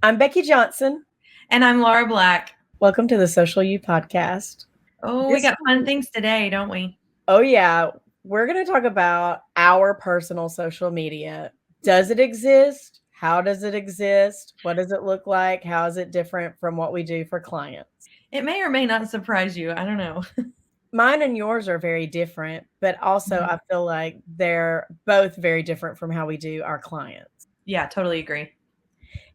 I'm Becky Johnson. And I'm Laura Black. Welcome to the Social You podcast. Oh, we This got fun things today, don't we? Oh yeah, we're going to talk about our personal social media. Does it exist? How does it exist? What does it look like? How is it different from what we do for clients? It may or may not surprise you. I don't know. Mine and yours are very different, but also Mhm. I feel like they're both very different from how we do our clients. Yeah, totally agree.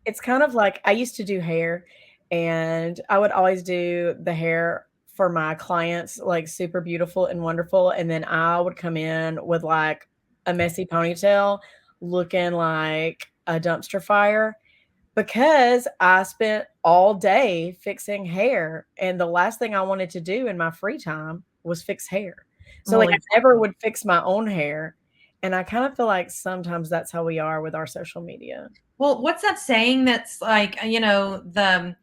It's kind of like I used to do hair, and I would always do the hair for my clients, like, super beautiful and wonderful, and then I would come in with, like, a messy ponytail looking like a dumpster fire because I spent all day fixing hair, and the last thing I wanted to do in my free time was fix hair. So, Well, like, I never exactly. would fix my own hair, and I kinda feel like sometimes that's how we are with our social media. Well, what's that saying that's like, the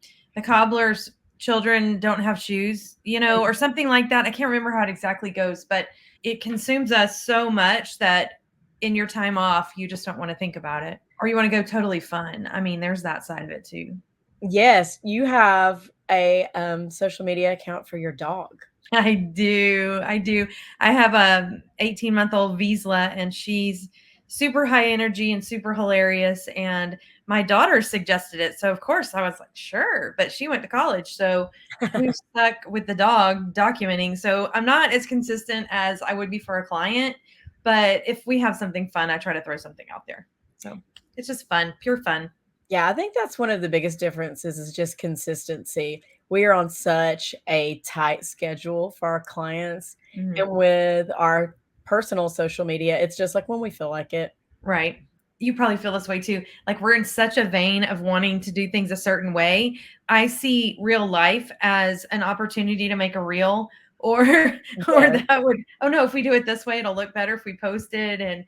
cobbler's children don't have shoes, or something like that. I can't remember how it exactly goes, but it consumes us so much that in your time off, you just don't want to think about it. Or you want to go totally fun. I mean, there's that side of it too. Yes, you have a, social media account for your dog. I do. I do. I have a 18-month-old Vizsla, and she's super high energy and super hilarious. And my daughter suggested it. So, of course, I was like, sure. But she went to college. So we're stuck with the dog documenting. So I'm not as consistent as I would be for a client. But if we have something fun, I try to throw something out there. So it's just fun, pure fun. Yeah, I think that's one of the biggest differences is just consistency. We are on such a tight schedule for our clients, Mhm. and with our personal social media, it's just like when we feel like it. Right. You probably feel this way too. Like we're in such a vein of wanting to do things a certain way. I see real life as an opportunity to make a reel or or Yes. that would oh no, if we do it this way, it'll look better if we post it. And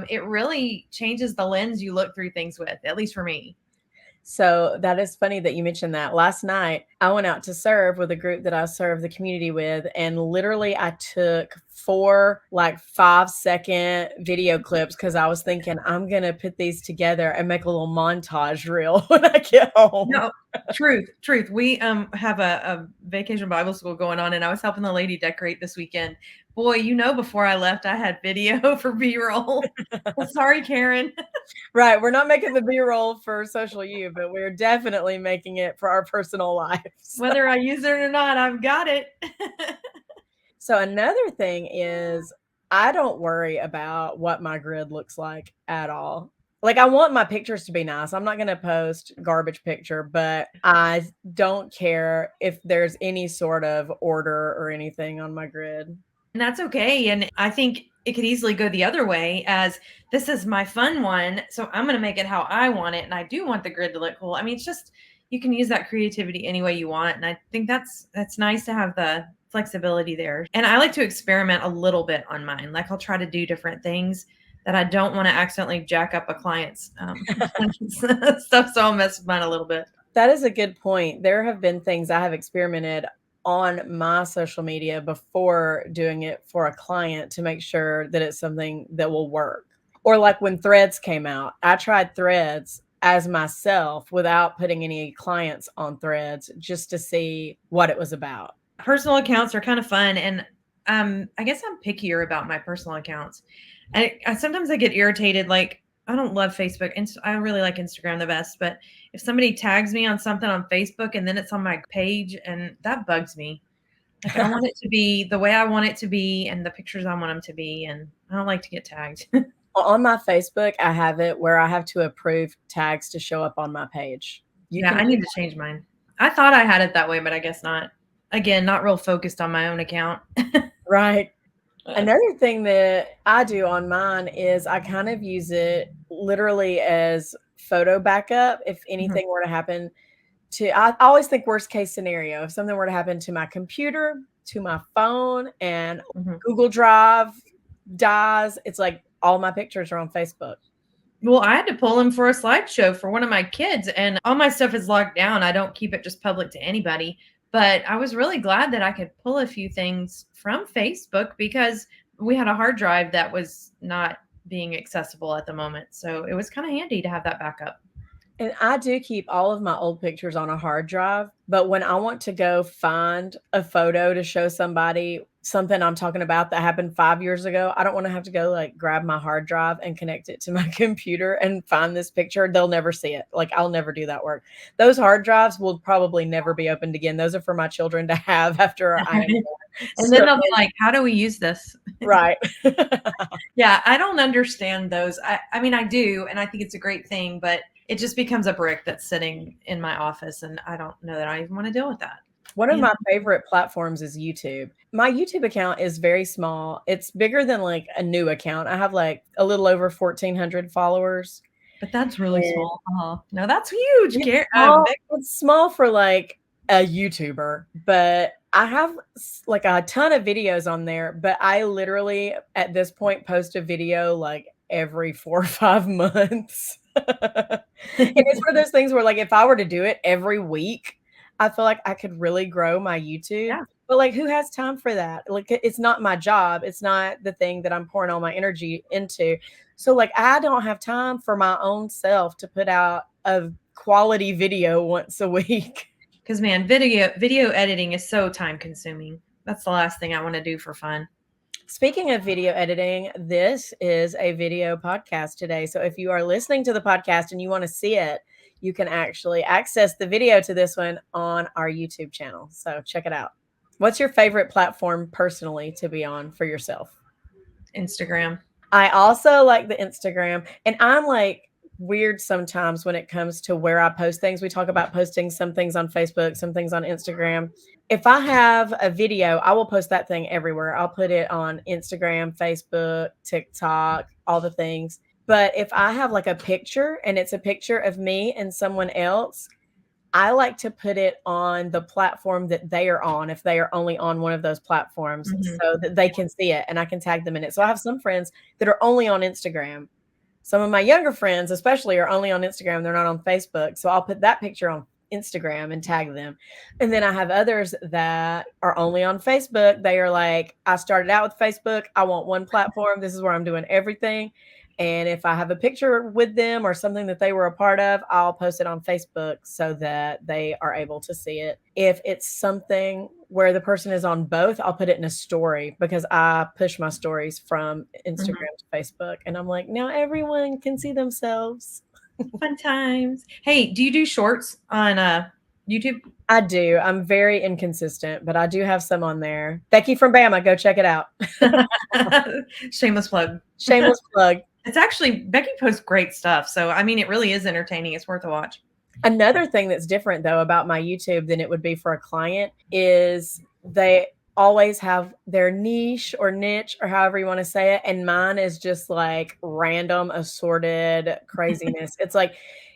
it really changes the lens you look through things with, at least for me. So that is funny that you mentioned that. Last night, I went out to serve with a group that I serve the community with, and literally I took 4 like 5-second video clips because I was thinking I'm gonna put these together and make a little montage reel when I get home. No, truth, truth. We have a vacation Bible school going on, and I was helping the lady decorate this weekend. Boy, before I left, I had video for B-roll. Sorry, Caryn. Right, we're not making the B-roll for Social You, but we're definitely making it for our personal lives. Whether I use it or not, I've got it. So another thing is I don't worry about what my grid looks like at all. Like, I want my pictures to be nice. I'm not gonna post garbage picture, but I don't care if there's any sort of order or anything on my grid. And that's okay. And I think it could easily go the other way as this is my fun one. So I'm going to make it how I want it. And I do want the grid to look cool. I mean, it's just, you can use that creativity any way you want. And I think that's nice to have the flexibility there. And I like to experiment a little bit on mine. Like I'll try to do different things that I don't want to accidentally jack up a client's stuff. So I'll mess with mine a little bit. That is a good point. There have been things I have experimented on my social media before doing it for a client to make sure that it's something that will work. Or like when Threads came out, I tried Threads as myself without putting any clients on Threads just to see what it was about. Personal accounts are kind of fun, and I guess I'm pickier about my personal accounts. I sometimes I get irritated. Like I don't love Facebook, and I really like Instagram the best. But if somebody tags me on something on Facebook and then it's on my page, and that bugs me. Like I want it to be the way I want it to be, and the pictures I want them to be, and I don't like to get tagged. On my Facebook, I have it where I have to approve tags to show up on my page. You Yeah, can I do need to change mine. I thought I had it that way, but I guess not. Again, not real focused on my own account. right. Another thing that I do on mine is I kind of use it literally as photo backup if Mhm, anything were to happen to I always think worst case scenario. If something were to happen to my computer, to my phone, and mhm. Google Drive dies, it's like all my pictures are on Facebook. Well, I had to pull him for a slideshow for one of my kids, and all my stuff is locked down. I don't keep it just public to anybody. But I was really glad that I could pull a few things from Facebook because we had a hard drive that was not being accessible at the moment. So it was kind of handy to have that backup. And I do keep all of my old pictures on a hard drive, but when I want to go find a photo to show somebody something I'm talking about that happened 5 years ago, I don't wanna have to go, like, grab my hard drive and connect it to my computer and find this picture. They'll never see it. Like, I'll never do that work. Those hard drives will probably never be opened again. Those are for my children to have after I am gone. And then So they'll be like, "How do we use this?" right. Yeah, I don't understand those. I mean, I do, and I think it's a great thing, but it just becomes a brick that's sitting in my office, and I don't know that I even want to deal with that. One of You know? my favorite platforms is YouTube. My YouTube account is very small. It's bigger than, like, a new account. I have, like, a little over 1,400 followers, But that's really and small. No, that's huge. it's small for, like, a YouTuber, but I have like, a ton of videos on there, but I literally, at this point, post a video, like, every 4 or 5 months. And it's one of those things where, like, if I were to do it every week, I feel like I could really grow my YouTube, Yeah. but, like, who has time for that? Like, it's not my job, it's not the thing that I'm pouring all my energy into. So, like, I don't have time for my own self to put out a quality video once a week. Because man, video editing is so time consuming. That's the last thing I want to do for fun. Speaking of video editing, this is a video podcast today. So if you are listening to the podcast and you want to see it, you can actually access the video to this one on our YouTube channel. So check it out. What's your favorite platform personally to be on for yourself? Instagram. I also like the Instagram, and I'm like weird sometimes when it comes to where I post things. We talk about posting some things on Facebook, some things on Instagram. If I have a video, I will post that thing everywhere. I'll put it on Instagram, Facebook, TikTok, all the things. But if I have like a picture and it's a picture of me and someone else, I like to put it on the platform that they are on, if they are only on one of those platforms, Mhm. so that they can see it and I can tag them in it. So I have some friends that are only on Instagram. Some of my younger friends, especially, are only on Instagram. They're not on Facebook. So I'll put that picture on Instagram and tag them. And then I have others that are only on Facebook. They are like, I started out with Facebook. I want one platform. This is where I'm doing everything. And if I have a picture with them or something that they were a part of, I'll post it on Facebook so that they are able to see it. If it's something where the person is on both, I'll put it in a story because I push my stories from Mhm. Instagram to Facebook. And I'm like, now everyone can see themselves. Fun times. Hey, do you do shorts on YouTube? I do. I'm very inconsistent, but I do have some on there. Becky from Bama, go check it out. Shameless plug. Shameless plug. It's actually Becky posts great stuff. So I mean, it really is entertaining. It's worth a watch. Another thing that's different though about my YouTube than it would be for a client is they always have their niche or however you want to say it. And mine is just like random assorted craziness. It's like,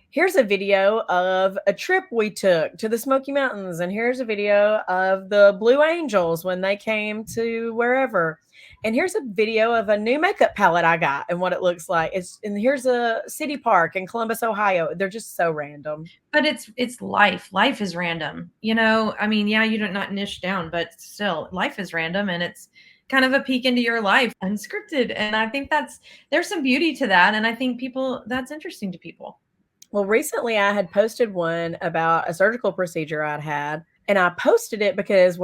here's a video of a trip we took to the Smoky Mountains, and here's a video of the Blue Angels when they came to wherever. And here's a video of a new makeup palette I got and what it looks like. And here's a city park in Columbus, Ohio. They're just so random. But it's life. Life is random. You know, I mean, yeah, you don't not niche down, but still, life is random, and it's kind of a peek into your life, unscripted. And I think there's some beauty to that, and I think that's interesting to people. Well, recently I had posted one about a surgical procedure I'd had, and I posted it because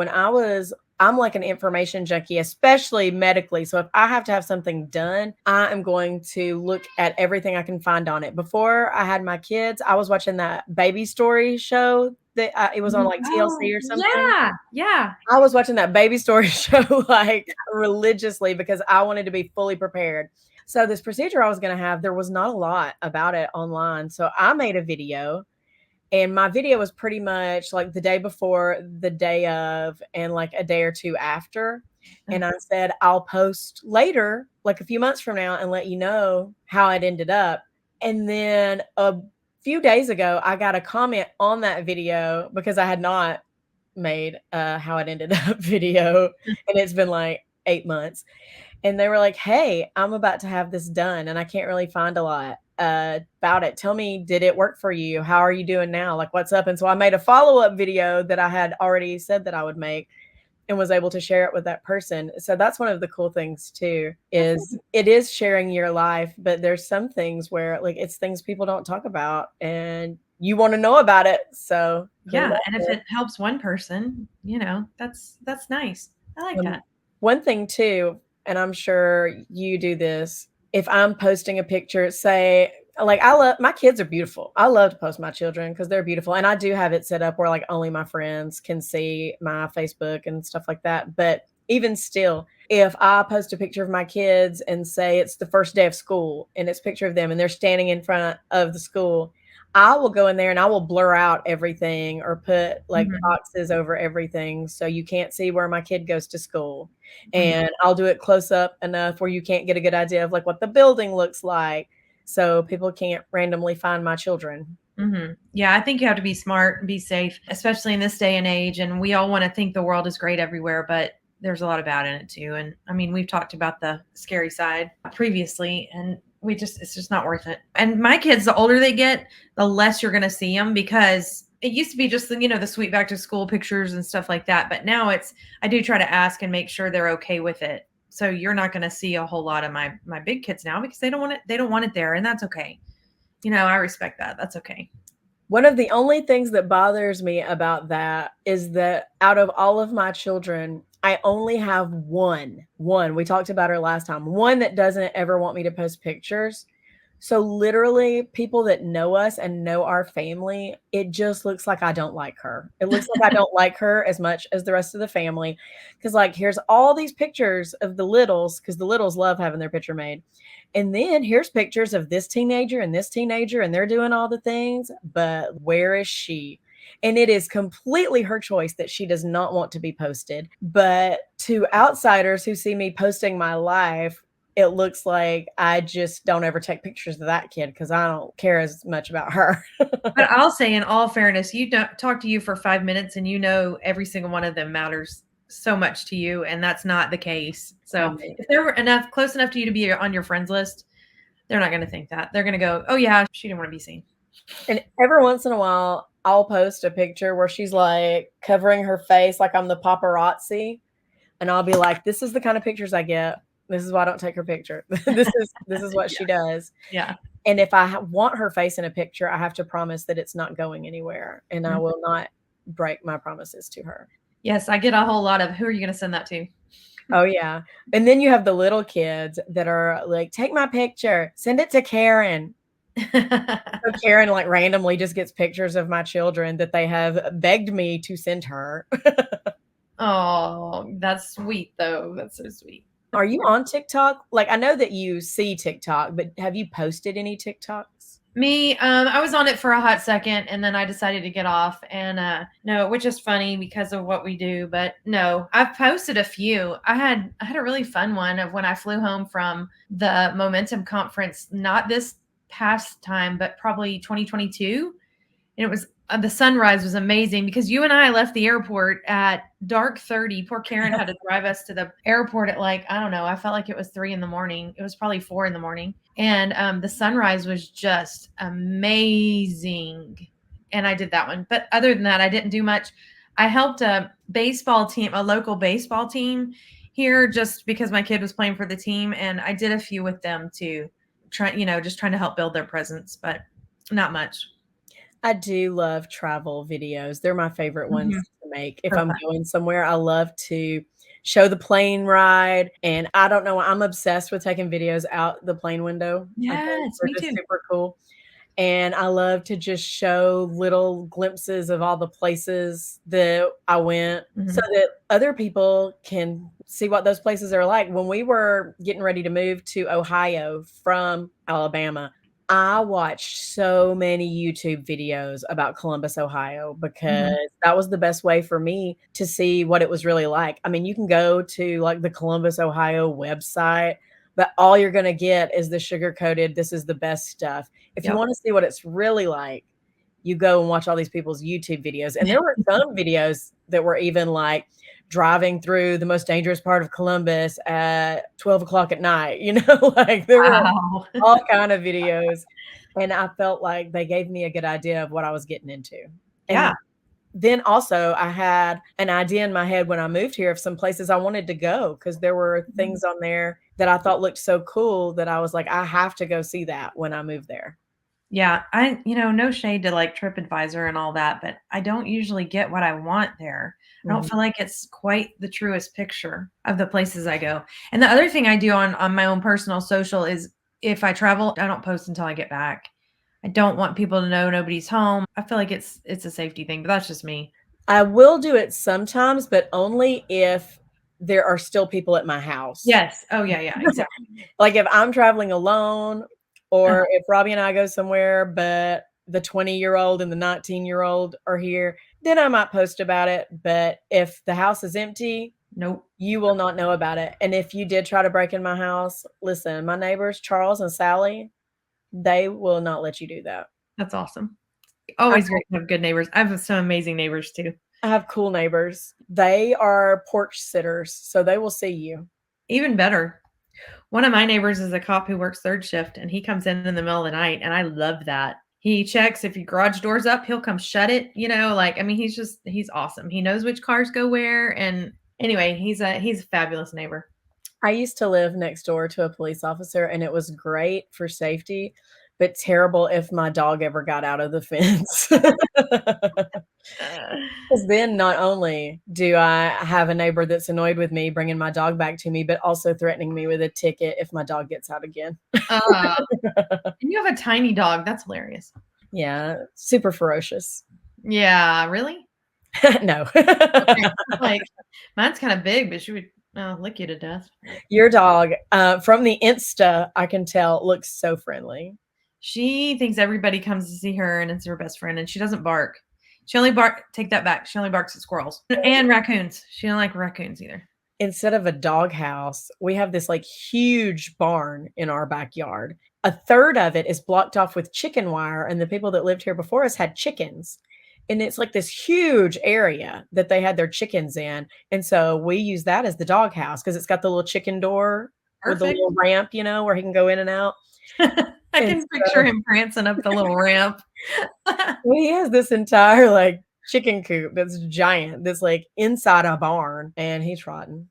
I'm like an information junkie, especially medically. So if I have to have something done, I am going to look at everything I can find on it. Before I had my kids, I was watching that baby story show that it was on like TLC Oh, or something. yeah. I was watching that baby story show like religiously because I wanted to be fully prepared. So this procedure I was going to have, there was not a lot about it online. So I made a video, and my video was pretty much like the day before, the day of, and like a day or two after. And I said, I'll post later, like a few months from now, and let you know how it ended up. And then a few days ago, I got a comment on that video because I had not made how it ended up video. And it's been like 8 months. And they were like, hey, I'm about to have this done and I can't really find a lot about it. Tell me, did it work for you? How are you doing now? Like, what's up? And so I made a follow-up video that I had already said that I would make. and was able to share it with that person. So that's one of the cool things too, is Definitely. it is sharing your life, but there's some things where like it's things people don't talk about and you want to know about it. So put it Yeah, out and if there. it helps one person, that's nice. I like And that. one thing too, and I'm sure you do this, if I'm posting a picture, say, like I love my kids are beautiful. I love to post my children because they're beautiful. And I do have it set up where like only my friends can see my Facebook and stuff like that. But even still, if I post a picture of my kids and say it's the first day of school and it's a picture of them and they're standing in front of the school, I will go in there and I will blur out everything or put like Mhm, boxes over everything so you can't see where my kid goes to school. mhm, And I'll do it close up enough where you can't get a good idea of like what the building looks like so people can't randomly find my children. mhm. Yeah, I think you have to be smart and be safe, especially in this day and age, and we all wanna think the world is great everywhere, but there's a lot of bad in it too, and, I mean, we've talked about the scary side previously, and it's just not worth it. And my kids, the older they get, the less you're gonna see them because it used to be just the sweet back to school pictures and stuff like that, but now I do try to ask and make sure they're okay with it. So you're not gonna see a whole lot of my big kids now because they don't want it there, and that's okay. I respect that. That's okay. One of the only things that bothers me about that is that out of all of my children, I only have one, we talked about her last time, one that doesn't ever want me to post pictures. So literally people that know us and know our family, it just looks like I don't like her. It looks like I don't like her as much as the rest of the family. Cause like here's all these pictures of the littles, because the littles love having their picture made. And then here's pictures of this teenager, and they're doing all the things, but where is she? And it is completely her choice that she does not want to be posted. But to outsiders who see me posting my life, it looks like I just don't ever take pictures of that kid because I don't care as much about her. But I'll say in all fairness, you don't talk to you for 5 minutes and every single one of them matters so much to you, and that's not the case. I So mean, if they're close enough to you to be on your friends list, they're not gonna think that. They're gonna go, "Oh yeah, she didn't want to be seen." and every once in a while, I'll post a picture where she's like covering her face like I'm the paparazzi. And I'll be like, "This is the kind of pictures I get. This is why I don't take her picture. This is what Yeah. she does." Yeah. And if I want her face in a picture, I have to promise that it's not going anywhere, and I Mhm. will not break my promises to her. Yes, I get a whole lot of, "Who are you gonna send that to?" Oh, yeah. And then you have the little kids that are like, "Take my picture. Send it to Caryn." So Caryn, like, randomly just gets pictures of my children that they have begged me to send her. Oh, that's sweet though. That's so sweet. Are you on TikTok? Like, I know that you see TikTok, but have you posted any TikToks? Me, I was on it for a hot second and then I decided to get off. And no, which is funny because of what we do, but no, I've posted a few. I had a really fun one of when I flew home from the Momentum conference, not this past time, but probably 2022. And it was the sunrise was amazing because you and I left the airport at dark 30. Poor Caryn had to drive us to the airport at like, I don't know, I felt like it was 3 in the morning. It was probably 4 in the morning. And the sunrise was just amazing. And I did that one. But other than that, I didn't do much. I helped a baseball team, a local baseball team here just because my kid was playing for the team. And I did a few with them too, just trying to help build their presence, but not much. I do love travel videos. They're my favorite ones Mhm. to make. If So I'm fun. going somewhere, I love to show the plane ride, and I don't know, I'm obsessed with taking videos out the plane window. I think Yes, they're me just too. super cool, and I love to just show little glimpses of all the places that I went so Mhm. that other people can see what those places are like. When we were getting ready to move to Ohio from Alabama, I watched so many YouTube videos about Columbus, Ohio, because Mhm. that was the best way for me to see what it was really like. I mean, you can go to like the Columbus, Ohio website, but all you're gonna get is the sugar coated, this is the best stuff. If you Yep. wanna see what it's really like, you go and watch all these people's YouTube videos. And there were some videos that were even like driving through the most dangerous part of Columbus at 12 o'clock at night, like there were Wow. all kind of videos, and I felt like they gave me a good idea of what I was getting into. Yeah. And then also I had an idea in my head when I moved here of some places I wanted to go because there were Mhm. things on there that I thought looked so cool that I was like, I have to go see that when I move there. Yeah, no shade to like TripAdvisor and all that, but I don't usually get what I want there. I don't Mhm. feel like it's quite the truest picture of the places I go. And the other thing I do on my own personal social is if I travel, I don't post until I get back. I don't want people to know nobody's home. I feel like it's a safety thing, but that's just me. I will do it sometimes, but only if there are still people at my house. Yes. Oh yeah, yeah, exactly. Like if I'm traveling alone Uh, or if Robbie and I go somewhere, but the 20-year-old and the 19-year-old are here, then I might post about it. But if the house is empty, nope. you will not know about it. And if you did try to break in my house, listen, my neighbors, Charles and Sally, they will not let you do that. That's awesome. I Always great to have good neighbors. I have some amazing neighbors too. I have cool neighbors. They are porch sitters, so they will see you. Even better. One of my neighbors is a cop who works third shift, and he comes in the middle of the night, and I love that. He checks if your garage door's up, he'll come shut it, like, I mean, he's awesome. He knows which cars go where, and anyway, he's a fabulous neighbor. I used to live next door to a police officer, and it was great for safety, but terrible if my dog ever got out of the fence. Uh, 'Cause then not only do I have a neighbor that's annoyed with me bringing my dog back to me, but also threatening me with a ticket if my dog gets out again. uh, and you have a tiny dog, that's hilarious. Yeah, super ferocious. Yeah, really? No. Okay, like, mine's kinda big, but she would, lick you to death. Your dog, from the Insta, I can tell, looks so friendly. She thinks everybody comes to see her and it's her best friend, and she doesn't bark. She only take that back. She only barks at squirrels and raccoons. She don't like raccoons either. Instead of a doghouse, we have this, like, huge barn in our backyard. A third of it is blocked off with chicken wire, and the people that lived here before us had chickens. And it's like this huge area that they had their chickens in, and so we use that as the doghouse because 'cause it's got the little chicken door with the Perfect. little ramp, where he can go in and out. I And can picture so him prancing up the little ramp. he has this entire, like, chicken coop that's giant, that's, like, inside a barn, and he's rotten.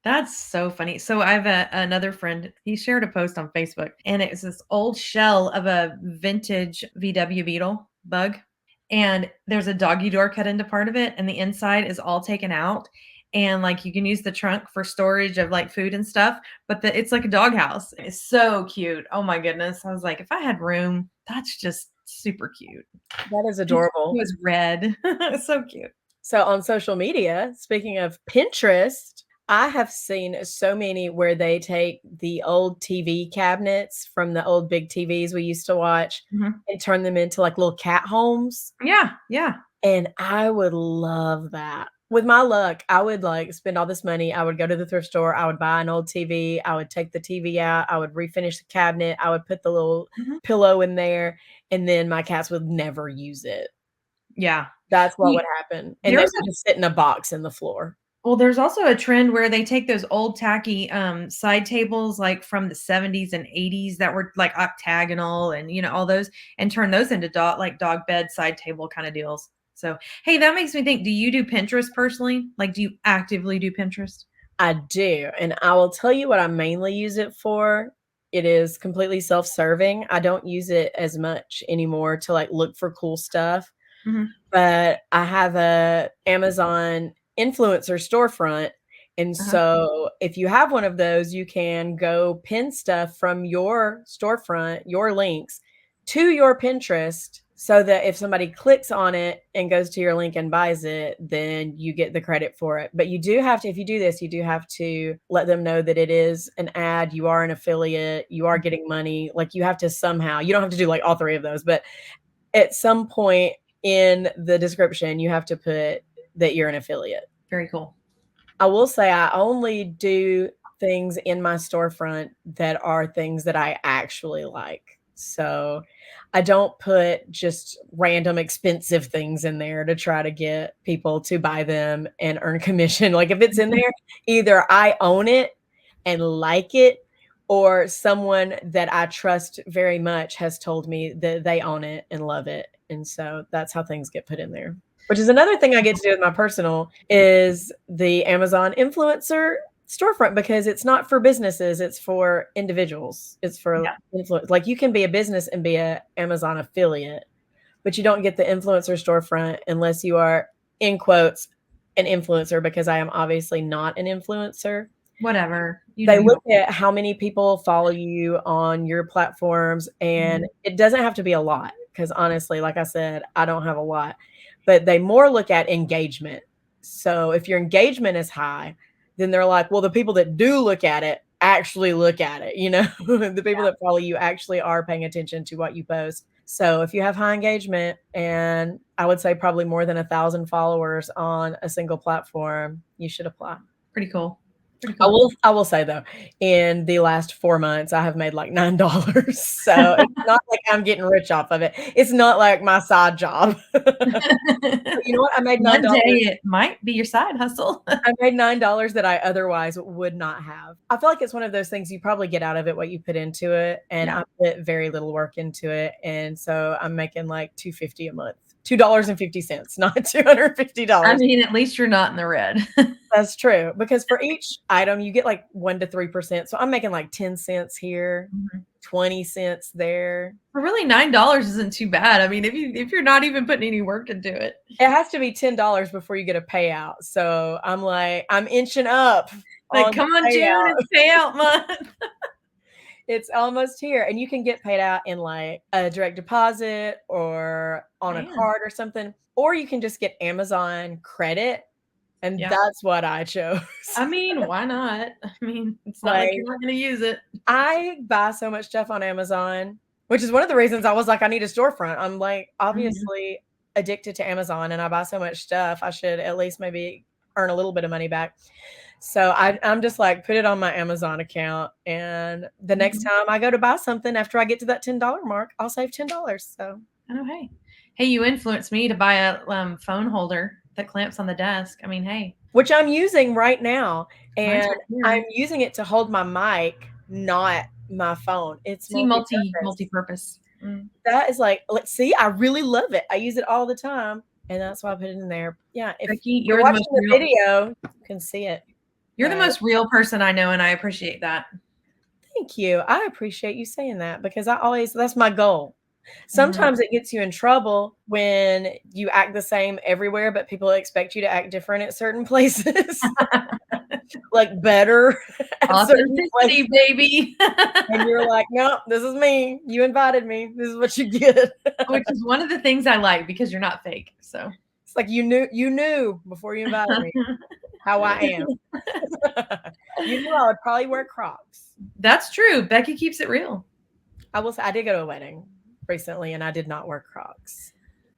That's so funny. So I have another friend. He shared a post on Facebook, and it was this old shell of a vintage VW Beetle bug, and there's a doggy door cut into part of it, and the inside is all taken out, and like you can use the trunk for storage of like food and stuff, but it's like a doghouse. It's so cute. Oh my goodness! I was like, if I had room, that's just super cute. That is It adorable. was red. So cute. So on social media, speaking of Pinterest, I have seen so many where they take the old TV cabinets from the old big TVs we used to watch Mhm. and turn them into like little cat homes. Yeah, yeah. And I would love that. With my luck, I would like spend all this money. I would go to the thrift store. I would buy an old TV. I would take the TV out. I would refinish the cabinet. I would put the little Mhm. pillow in there. And then my cats would never use it. Yeah. That's what You would happen, and they there's would just sit in a box in the floor. Well, there's also a trend where they take those old tacky, side tables, like, from the '70s and '80s that were, like, octagonal and, all those, and turn those into dog bed, side table kinda deals. So, hey, that makes me think, do you do Pinterest personally? Like, do you actively do Pinterest? I do, and I will tell you what I mainly use it for. It is completely self-serving. I don't use it as much anymore to, like, look for cool stuff, Mhm. but I have a Amazon influencer storefront, and Uh-huh. so if you have one of those, you can go pin stuff from your storefront, your links, to your Pinterest so that if somebody clicks on it and goes to your link and buys it, then you get the credit for it. But you do have to, if you do this, you do have to let them know that it is an ad, you are an affiliate, you are getting money. Like you have to somehow, you don't have to do like all three of those, but at some point in the description, you have to put that you're an affiliate. Very cool. I will say I only do things in my storefront that are things that I actually like. So I don't put just random expensive things in there to try to get people to buy them and earn commission. Like if it's in there, either I own it and like it, or someone that I trust very much has told me that they own it and love it. And so that's how things get put in there. Which is another thing I get to do with my personal is the Amazon influencer storefront, because it's not for businesses, it's for individuals. It's for influence. Like you can be a business and be a Amazon affiliate, but you don't get the influencer storefront unless you are, in quotes, an influencer, because I am obviously not an influencer. Whatever. They look at how many people follow you on your platforms, and it doesn't have to be a lot, because honestly, like I said, I don't have a lot, but they more look at engagement. So if your engagement is high, then they're like, well, the people that do look at it actually look at it, the people that follow you actually are paying attention to what you post. So if you have high engagement, and I would say probably more than 1,000 followers on a single platform, you should apply. Pretty cool. I will say though, in the last 4 months, I have made like $9. So it's not like I'm getting rich off of it. It's not like my side job. But you know what? I made $9. One day it might be your side hustle. I made $9 that I otherwise would not have. I feel like it's one of those things you probably get out of it what you put into it, and I put very little work into it, and so I'm making like $2.50 a month. $2.50, not $250. I mean, at least you're not in the red. That's true, because for each item you get like 1 to 3%. So I'm making like 10 cents here, 20 cents there. But really, $9 isn't too bad. I mean, if you're not even putting any work into it, it has to be $10 before you get a payout. So I'm inching up. Like, come on, June, it's payout month. It's almost here, and you can get paid out in like a direct deposit or on a card or something, or you can just get Amazon credit. And that's what I chose. I mean, why not? I mean, it's not like you're not going to use it. I buy so much stuff on Amazon, which is one of the reasons I was like, I need a storefront. I'm like, obviously addicted to Amazon, and I buy so much stuff. I should at least maybe earn a little bit of money back. So I'm just like, put it on my Amazon account. And the next time I go to buy something after I get to that $10 mark, I'll save $10. So, oh, hey, you influenced me to buy a phone holder that clamps on the desk. I mean, hey. Which I'm using right now. And I'm using it to hold my mic, not my phone. It's multi-purpose. That is like, let's see, I really love it. I use it all the time. And that's why I put it in there. Yeah. If you're watching the video, you can see it. You're the most real person I know, and I appreciate that. Thank you. I appreciate you saying that, because that's my goal. Sometimes it gets you in trouble when you act the same everywhere, but people expect you to act different at certain places. Like better. Authenticity, baby. And you're like, no, this is me. You invited me. This is what you get. Which is one of the things I like, because you're not fake. So it's like you knew before you invited me how I am. You knew I would probably wear Crocs. That's true. Becky keeps it real. I will say I did go to a wedding recently, and I did not wear Crocs.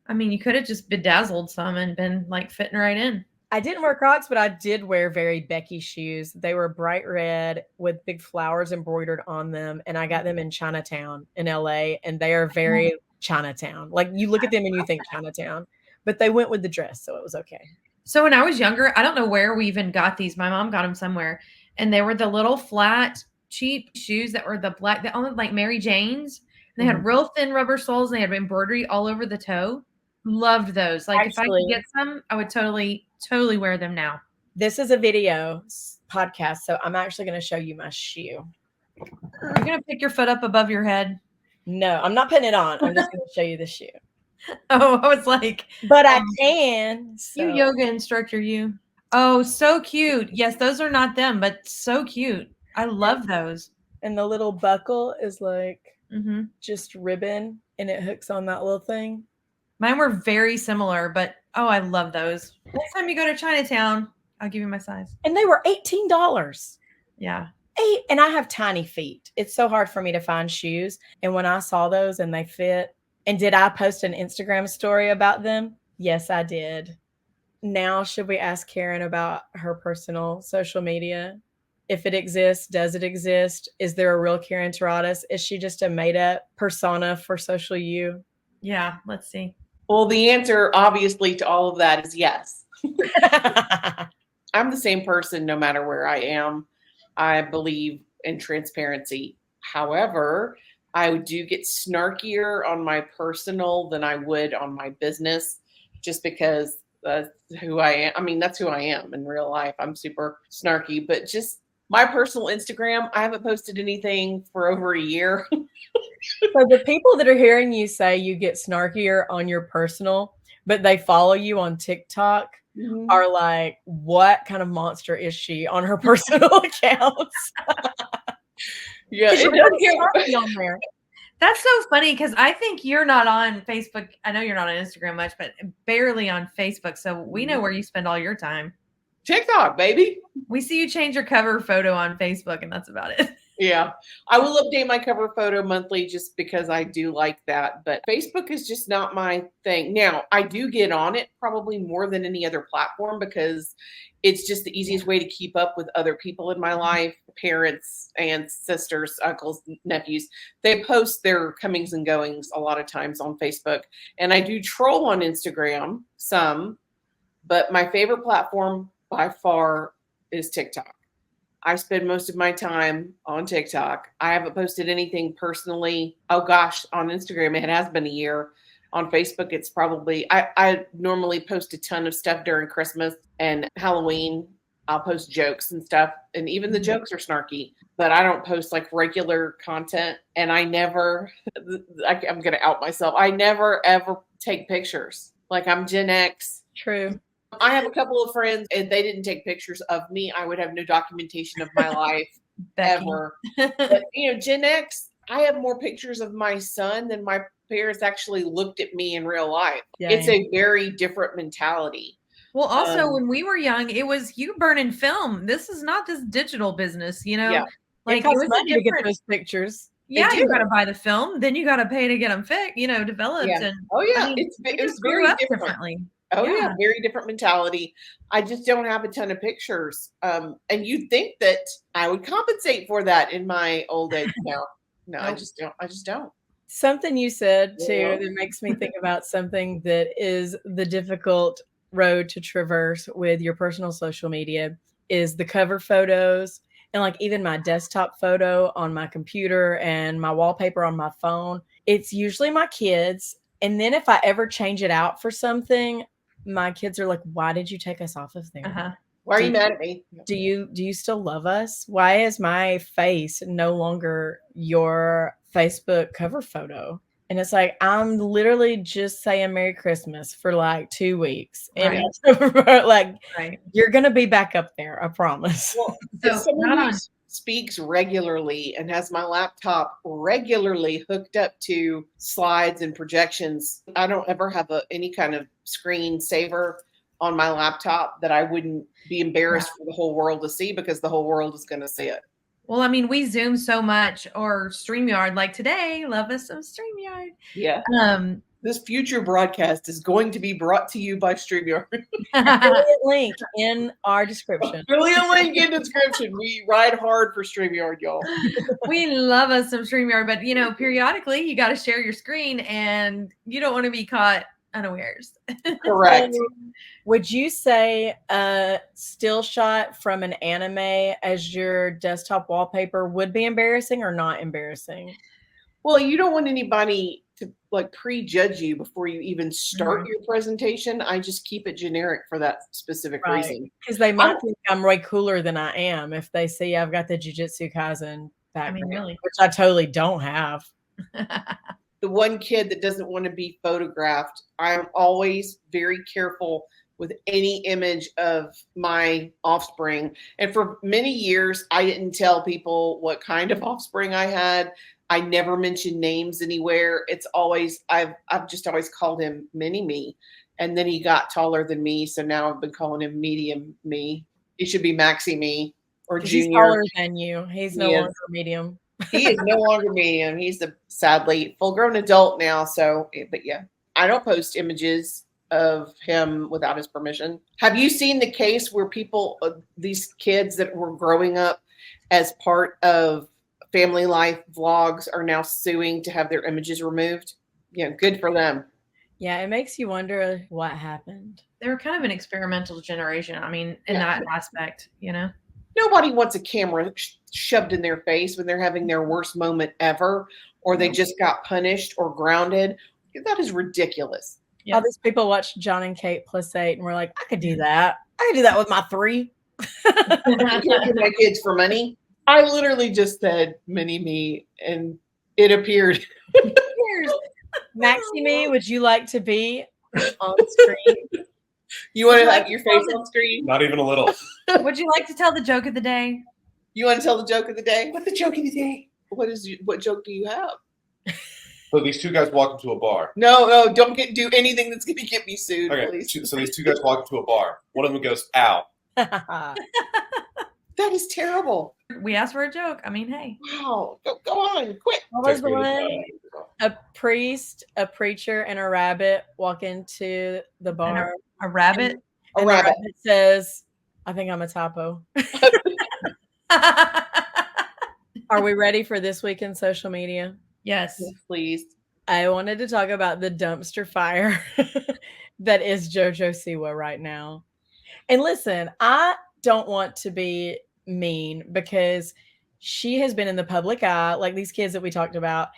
I mean, you could have just bedazzled some and been like fitting right in. I didn't wear Crocs, but I did wear very Becky shoes. They were bright red with big flowers embroidered on them, and I got them in Chinatown in LA, and they are very Chinatown. Like you look at them and you think Chinatown, but they went with the dress, so it was okay. So when I was younger, I don't know where we even got these. My mom got them somewhere, and they were the little flat, cheap shoes that were the black, that only like Mary Jane's. They had real thin rubber soles, and they had embroidery all over the toe. Loved those. Like, if I could get some, I would totally wear them now. This is a video podcast, so I'm actually going to show you my shoe. You're going to pick your foot up above your head? No, I'm not putting it on. I'm just going to show you the shoe. Oh, I was like, but I can. So. You yoga instructor, you. Oh, so cute. Yes, those are not them, but so cute. I love those. And the little buckle is like just ribbon, and it hooks on that little thing. Mine were very similar, but I love those. Next time you go to Chinatown, I'll give you my size. And they were $18. Yeah. And I have tiny feet. It's so hard for me to find shoes. And when I saw those and they fit, and did I post an Instagram story about them? Yes, I did. Now, should we ask Caryn about her personal social media? If it exists, does it exist? Is there a real Caryn Taradas? Is she just a made-up persona for social you? Yeah, let's see. Well, the answer, obviously, to all of that is yes. I'm the same person no matter where I am. I believe in transparency. However, I do get snarkier on my personal than I would on my business, just because that's who I am. I mean, that's who I am in real life. I'm super snarky, but just my personal Instagram, I haven't posted anything for over a year. So the people that are hearing you say you get snarkier on your personal, but they follow you on TikTok are like, what kind of monster is she on her personal accounts? Yeah, it You're does pretty get snarky on there. That's so funny because I think you're not on Facebook. I know you're not on Instagram much, but barely on Facebook. So we know where you spend all your time. TikTok, baby. We see you change your cover photo on Facebook, and that's about it. Yeah, I will update my cover photo monthly just because I do like that. But Facebook is just not my thing. Now, I do get on it probably more than any other platform because it's just the easiest way to keep up with other people in my life, parents, aunts, sisters, uncles, nephews. They post their comings and goings a lot of times on Facebook. And I do troll on Instagram some, but my favorite platform by far is TikTok. I spend most of my time on TikTok. I haven't posted anything personally. Oh gosh, on Instagram, it has been a year. On Facebook, it's probably, I normally post a ton of stuff during Christmas and Halloween. I'll post jokes and stuff. And even the jokes are snarky, but I don't post like regular content. And I never, I'm going to out myself. I never ever take pictures. Like I'm Gen X. True. I have a couple of friends and they didn't take pictures of me. I would have no documentation of my life ever. But, Gen X, I have more pictures of my son than my parents actually looked at me in real life. Dang. It's a very different mentality. Well, also when we were young, it was you burning film. This is not this digital business, Yeah. Like it costs was money to get those pictures. Yeah, you got to buy the film, then you got to pay to get them developed. Yeah. And it's very differently. Oh yeah, very different mentality. I just don't have a ton of pictures. And you'd think that I would compensate for that in my old age. No, Nope. I just don't. Something you said too that makes me think about something that is the difficult road to traverse with your personal social media is the cover photos. And like even my desktop photo on my computer and my wallpaper on my phone, it's usually my kids. And then if I ever change it out for something, my kids are like, why did you take us off of there? Uh-huh. Why are you mad at me? Do you still love us? Why is my face no longer your Facebook cover photo? And it's like, I'm literally just saying Merry Christmas for like 2 weeks. And like, you're going to be back up there. I promise. Well, so someone who speaks regularly and has my laptop regularly hooked up to slides and projections, I don't ever have any kind of screen saver on my laptop that I wouldn't be embarrassed for the whole world to see because the whole world is going to see it. Well, I mean, we Zoom so much or StreamYard, like today, love us some StreamYard. Yeah. This future broadcast is going to be brought to you by StreamYard. Affiliate link in our description. Affiliate link in description. We ride hard for StreamYard, y'all. We love us some StreamYard, but periodically you got to share your screen and you don't want to be caught unawares. Correct. Would you say a still shot from an anime as your desktop wallpaper would be embarrassing or not embarrassing? Well, you don't want anybody to like prejudge you before you even start your presentation. I just keep it generic for that specific reason. Because they might think I'm way cooler than I am if they see I've got the Jujutsu Kaisen background, which I totally don't have. The one kid that doesn't want to be photographed, I'm always very careful with any image of my offspring. And for many years, I didn't tell people what kind of offspring I had. I never mentioned names anywhere. It's always, I've just always called him mini me. And then he got taller than me. So now I've been calling him medium me. He should be maxi me or junior. He's taller than you. He's no longer medium. He is no longer medium. He's a sadly full-grown adult now. So, but yeah, I don't post images of him without his permission. Have you seen the case where people, these kids that were growing up as part of family life vlogs are now suing to have their images removed? Yeah, good for them. Yeah, it makes you wonder what happened. They were kind of an experimental generation. I mean, in that aspect, Nobody wants a camera shoved in their face when they're having their worst moment ever, or they just got punished or grounded. That is ridiculous. All these people watch John and Kate +8 and we're like, I could do that. I could do that with my 3. I can't do my kids for money. I literally just said mini me and it appeared. Maxie, would you like to be on screen? You want to have your face on screen? Not even a little. Would you like to tell the joke of the day? You want to tell the joke of the day? What's the joke of the day? What joke do you have? So these 2 guys walk into a bar. No, don't do anything that's going to get me sued, Okay, please. so these 2 guys walk into a bar. One of them goes, ow. That is terrible. We asked for a joke. I mean, hey. Wow. Go on, quick. What was the one? A priest, a preacher, and a rabbit walk into the bar. A rabbit? A rabbit says, I think I'm a typo. Are we ready for this week in social media? Yes. Yes, please. I wanted to talk about the dumpster fire that is Jojo Siwa right now. And listen, I don't want to be mean because she has been in the public eye, like these kids that we talked about,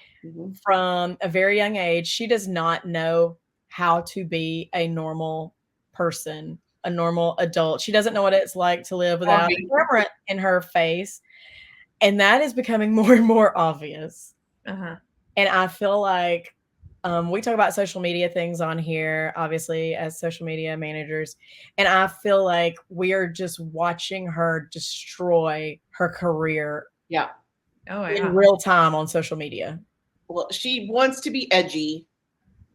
from a very young age. She does not know how to be a normal person, a normal adult. She doesn't know what it's like to live without a camera in her face. And that is becoming more and more obvious. Uh-huh. And I feel like we talk about social media things on here, obviously, as social media managers. And I feel like we are just watching her destroy her career in real time on social media. Well, she wants to be edgy.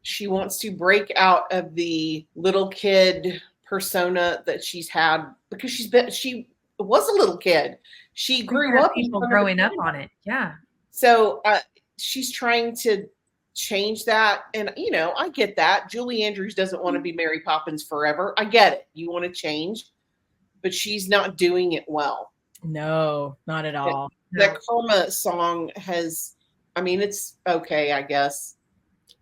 She wants to break out of the little kid persona that she's had because she was a little kid. She grew up people growing up on it. Yeah. So she's trying to change that. And, I get that. Julie Andrews doesn't want to be Mary Poppins forever. I get it. You want to change, but she's not doing it well. No, not at all. That Karma song it's okay, I guess.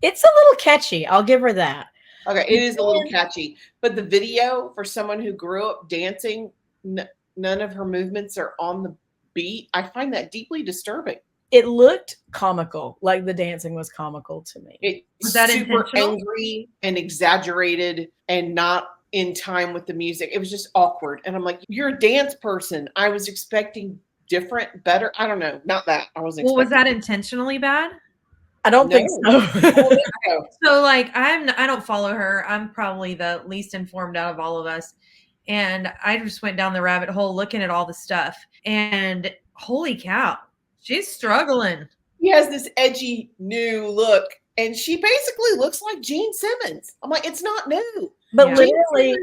It's a little catchy. I'll give her that. Okay, it is a little catchy. But the video for someone who grew up dancing, none of her movements are on the beat. I find that deeply disturbing. It looked comical, like the dancing was comical to me. It's super angry and exaggerated and not in time with the music. It was just awkward. And I'm like, you're a dance person. I was expecting different, better. I don't know. Not that. I wasn't was that intentionally bad? I don't think so. So I don't follow her. I'm probably the least informed out of all of us. And I just went down the rabbit hole looking at all the stuff. And holy cow, she's struggling. She has this edgy new look. And she basically looks like Gene Simmons. I'm like, it's not new. But literally,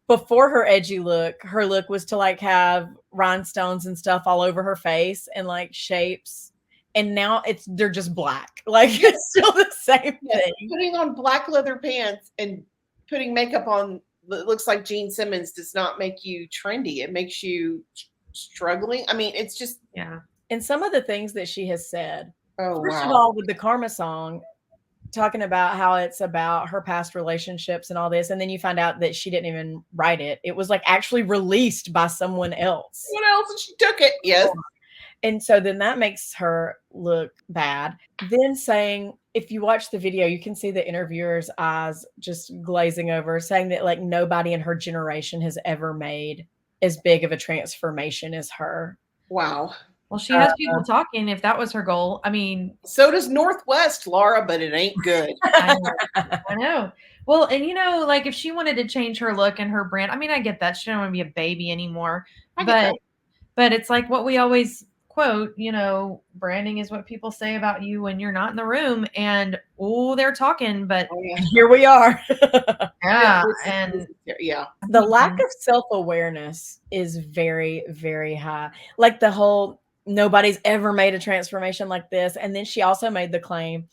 before her edgy look, her look was to have rhinestones and stuff all over her face and shapes. And now they're just black. It's still the same thing. Putting on black leather pants and putting makeup on that looks like Gene Simmons does not make you trendy. It makes you struggling. I mean, it's just And some of the things that she has said. First of all, with the Karma song, talking about how it's about her past relationships and all this, and then you find out that she didn't even write it. It was actually released by someone else. Someone else, and she took it. Yes. And so then that makes her look bad. Then saying, if you watch the video, you can see the interviewer's eyes just glazing over, saying that nobody in her generation has ever made as big of a transformation as her. Wow. Well, she has people talking if that was her goal. I mean, so does Northwest, Laura, but it ain't good. I know. Well, and if she wanted to change her look and her brand, I mean, I get that. She don't want to be a baby anymore. But it's what we always quote, branding is what people say about you when you're not in the room. And they're talking, but here we are. And the lack of self-awareness is very, very high. The whole nobody's ever made a transformation like this. And then she also made the claim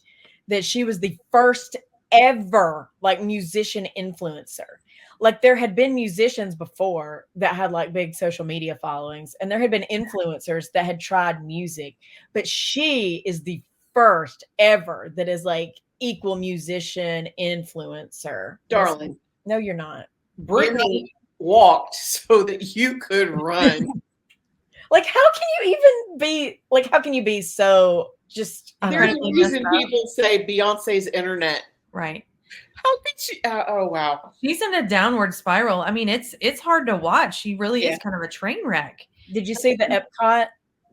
that she was the first ever musician influencer. There had been musicians before that had big social media followings, and there had been influencers that had tried music, but she is the first ever that is equal musician influencer. Darling. No, you're not. Brittany walked so that you could run. How can you even be how can you be so just There's a Incredibly reason messed up. people say Beyonce's internet. Right. How could she? Oh wow. She's in a downward spiral. I mean, it's hard to watch. She really Yeah. is kind of a train wreck. Did you see the Epcot?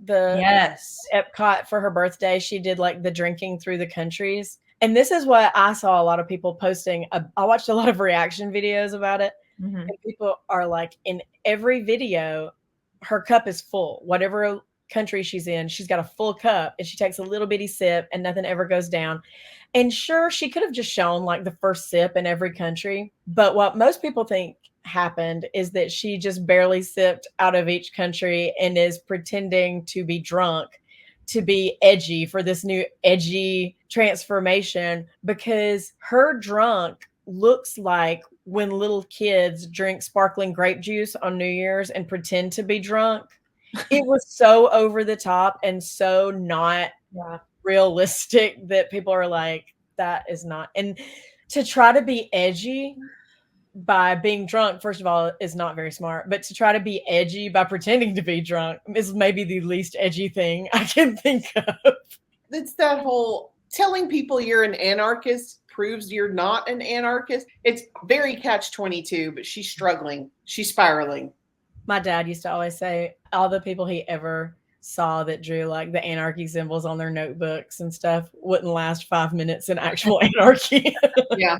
The Yes. Epcot for her birthday, she did like the drinking through the countries. And this is what I saw a lot of people posting. I watched a lot of reaction videos about it. Mhm. And people are like, in every video, her cup is full. Whatever country she's in, she's got a full cup and she takes a little bitty sip and nothing ever goes down. And sure, she could have just shown like the first sip in every country. But what most people think happened is that she just barely sipped out of each country and is pretending to be drunk to be edgy for this new edgy transformation, because her drunk looks like when little kids drink sparkling grape juice on New Year's and pretend to be drunk. It was so over the top and so not realistic that people are like, that is not. And to try to be edgy by being drunk, first of all, is not very smart. But to try to be edgy by pretending to be drunk is maybe the least edgy thing I can think of. It's that whole telling people you're an anarchist proves you're not an anarchist. It's very catch-22, but she's struggling. She's spiraling. My dad used to always say all the people he ever saw that drew like the anarchy symbols on their notebooks and stuff wouldn't last 5 minutes in actual anarchy. Yeah.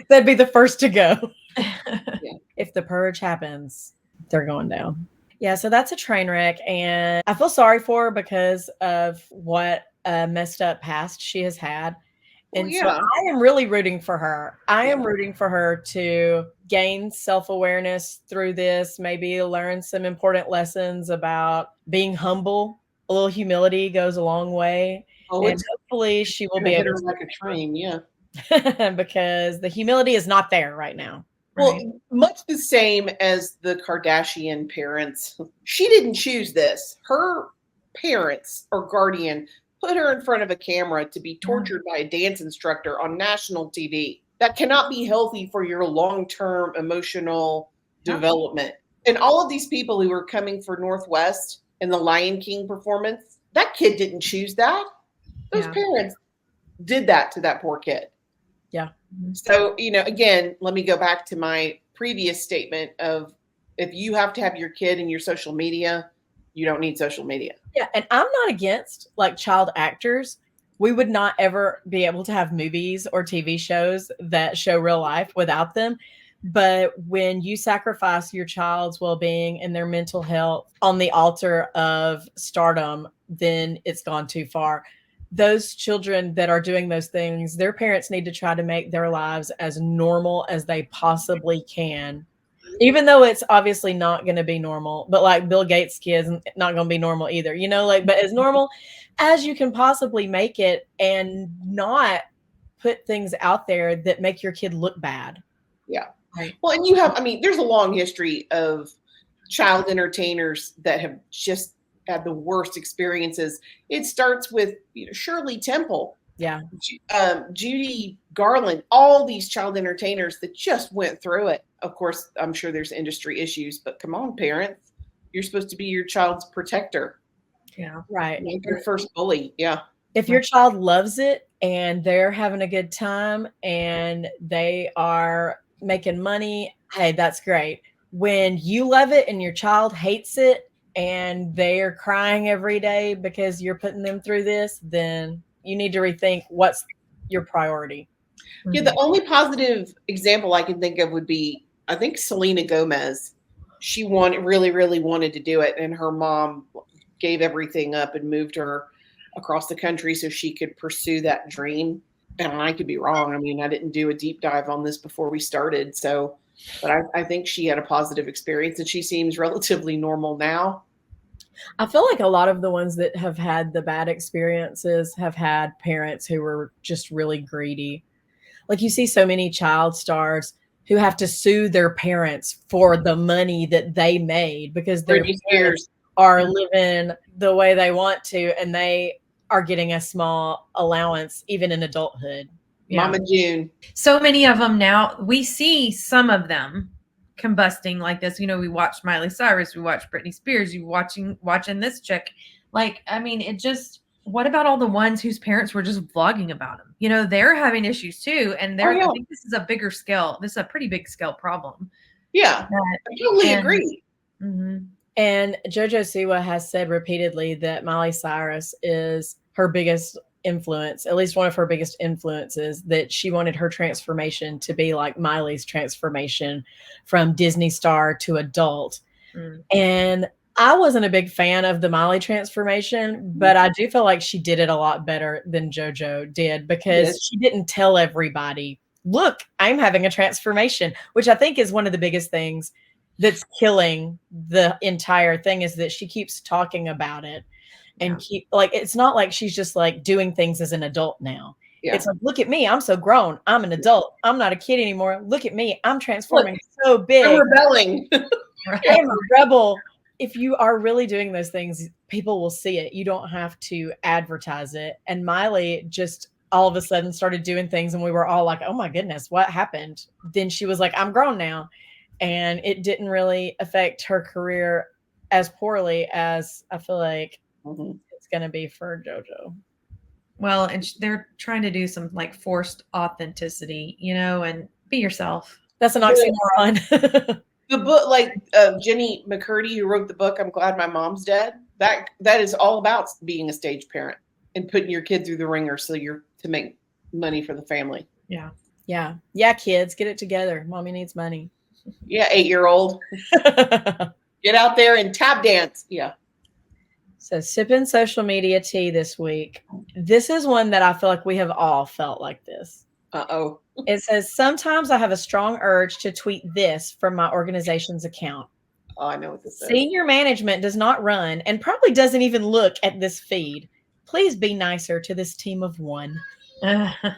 They'd be the first to go. Yeah. If the purge happens, they're going down. Yeah, so that's a train wreck. And I feel sorry for her because of what a messed up past she has had. And so I am really rooting for her. I am rooting for her to gain self-awareness through this, maybe learn some important lessons about being humble. A little humility goes a long way. Oh, and hopefully she will be hit able her like a train, yeah. because the humility is not there right now. Well, much the same as the Kardashian parents. She didn't choose this. Her parents or guardian put her in front of a camera to be tortured by a dance instructor on national TV. That cannot be healthy for your long-term emotional development. And all of these people who were coming for Northwest in the Lion King performance, that kid didn't choose that. Those parents did that to that poor kid. Yeah. So, again, let me go back to my previous statement of if you have to have your kid in your social media, you don't need social media. Yeah. And I'm not against like child actors. We would not ever be able to have movies or TV shows that show real life without them. But when you sacrifice your child's well-being and their mental health on the altar of stardom, then it's gone too far. Those children that are doing those things, their parents need to try to make their lives as normal as they possibly can, even though it's obviously not going to be normal. But like Bill Gates' kids, not going to be normal either, but as normal as you can possibly make it and not put things out there that make your kid look bad. Yeah. Right. Well, and there's a long history of child entertainers that have just had the worst experiences. It starts with Shirley Temple, Judy Garland, all these child entertainers that just went through it. Of course, I'm sure there's industry issues, but come on, parents, you're supposed to be your child's protector. Yeah, right. Your first bully. Yeah. If your child loves it and they're having a good time and they are making money, hey, that's great. When you love it and your child hates it and they're crying every day because you're putting them through this, then you need to rethink what's your priority. Yeah, the only positive example I can think of would be, I think, Selena Gomez. She really, really wanted to do it, and her mom gave everything up and moved her across the country so she could pursue that dream. And I could be wrong. I mean, I didn't do a deep dive on this before we started, but I think she had a positive experience, and she seems relatively normal now. I feel like a lot of the ones that have had the bad experiences have had parents who were just really greedy. Like you see so many child stars who have to sue their parents for the money that they made because their parents are living the way they want to, and they are getting a small allowance even in adulthood. Yeah. Mama June. So many of them now, we see some of them combusting like this. We watched Miley Cyrus, we watched Britney Spears, you watching this chick. Like, I mean, it just, what about all the ones whose parents were just vlogging about them? You know, they're having issues too. And I think this is a bigger scale. This is a pretty big scale problem. Yeah, I totally agree. Mm-hmm. And Jojo Siwa has said repeatedly that Miley Cyrus is her biggest influence, at least one of her biggest influences, that she wanted her transformation to be like Miley's transformation from Disney star to adult. And I wasn't a big fan of the Miley transformation, but I do feel like she did it a lot better than JoJo did because she didn't tell everybody, look, I'm having a transformation, which I think is one of the biggest things that's killing the entire thing, is that she keeps talking about it and keep like, it's not like she's just like doing things as an adult now. It's like, look at me, I'm so grown, I'm an adult, I'm not a kid anymore, look at me, I'm transforming so big, I'm rebelling. I am a rebel. If you are really doing those things, people will see it. You don't have to advertise it. And Miley just all of a sudden started doing things and we were all like, oh my goodness, what happened? Then she was like, I'm grown now. And it didn't really affect her career as poorly as I feel like it's going to be for JoJo. Well, and they're trying to do some like forced authenticity, you know, and be yourself. That's an oxymoron. The book, like Jenny McCurdy, who wrote the book, I'm Glad My Mom's Dead, that is all about being a stage parent and putting your kid through the ringer to make money for the family. Yeah. Yeah. Yeah, kids, get it together. Mommy needs money. Yeah, 8-year-old. Get out there and tap dance. Yeah. So Sippin social media tea this week. This is one that I feel like we have all felt like this. Uh-oh. It says, sometimes I have a strong urge to tweet this from my organization's account. Oh, I know what this is. Senior management does not run and probably doesn't even look at this feed. Please be nicer to this team of one. Hey,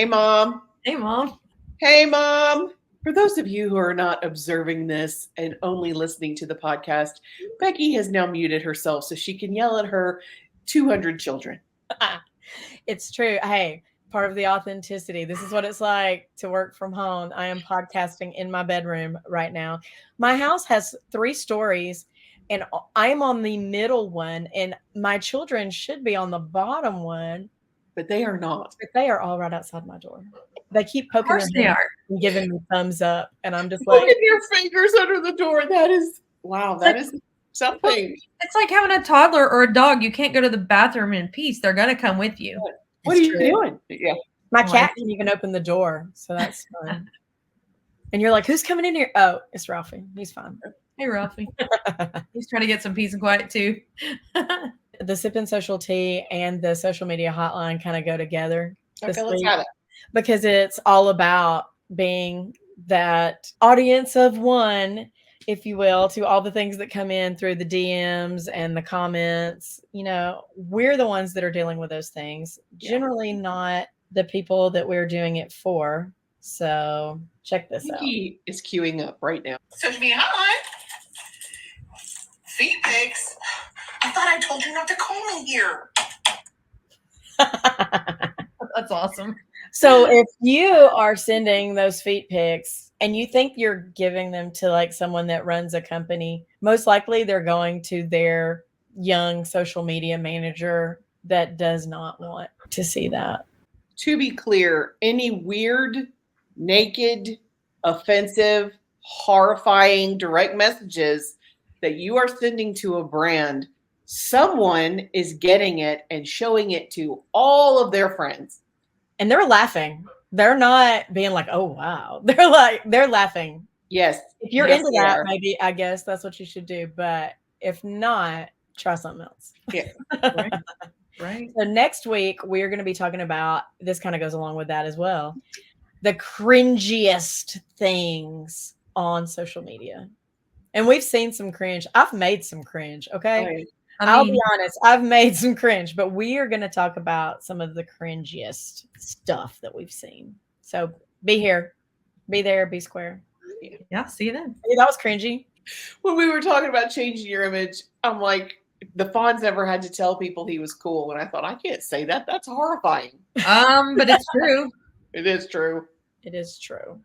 Mom. Hey, Mom. Hey, Mom. For those of you who are not observing this and only listening to the podcast, Becky has now muted herself so she can yell at her 200 children. It's true. Hey, part of the authenticity. This is what it's like to work from home. I am podcasting in my bedroom right now. My house has 3 stories and I'm on the middle one and my children should be on the bottom one. But they are not. But they are all right outside my door. They keep poking their head and giving me thumbs up. And I'm just like, poking your fingers under the door. That is, wow, that is something. It's like having a toddler or a dog. You can't go to the bathroom in peace. They're going to come with you. What are you doing? Yeah. My cat can even open the door. So that's fun. And you're like, who's coming in here? Oh, it's Ralphie. He's fine. Hey, Ralphie. He's trying to get some peace and quiet too. The Sippin social tea and the social media hotline kind of go together. Okay, let's have it. Because it's all about being that audience of one, if you will, to all the things that come in through the DMs and the comments. You know, we're the ones that are dealing with those things, generally not the people that we're doing it for. So check this out. He is queuing up right now. Social media hotline. Feet pics. I thought I told you not to call me here. That's awesome. So if you are sending those feet pics and you think you're giving them to like someone that runs a company, most likely they're going to their young social media manager that does not want to see that. To be clear, any weird, naked, offensive, horrifying direct messages that you are sending to a brand, someone is getting it and showing it to all of their friends. And they're laughing. They're not being like, oh, wow. They're laughing. Yes. If you're into that, maybe I guess that's what you should do. But if not, try something else. Yeah. Right. So next week, we're going to be talking about, this kind of goes along with that as well, the cringiest things on social media. And we've seen some cringe. I've made some cringe, okay? Right. I'll be honest, I've made some cringe, but we are going to talk about some of the cringiest stuff that we've seen. So be here, be there, be square. Yeah, see you then. Hey, that was cringy. When we were talking about changing your image, I'm like, the Fonz never had to tell people he was cool. And I thought, I can't say that. That's horrifying. But it's true. It is true. It is true.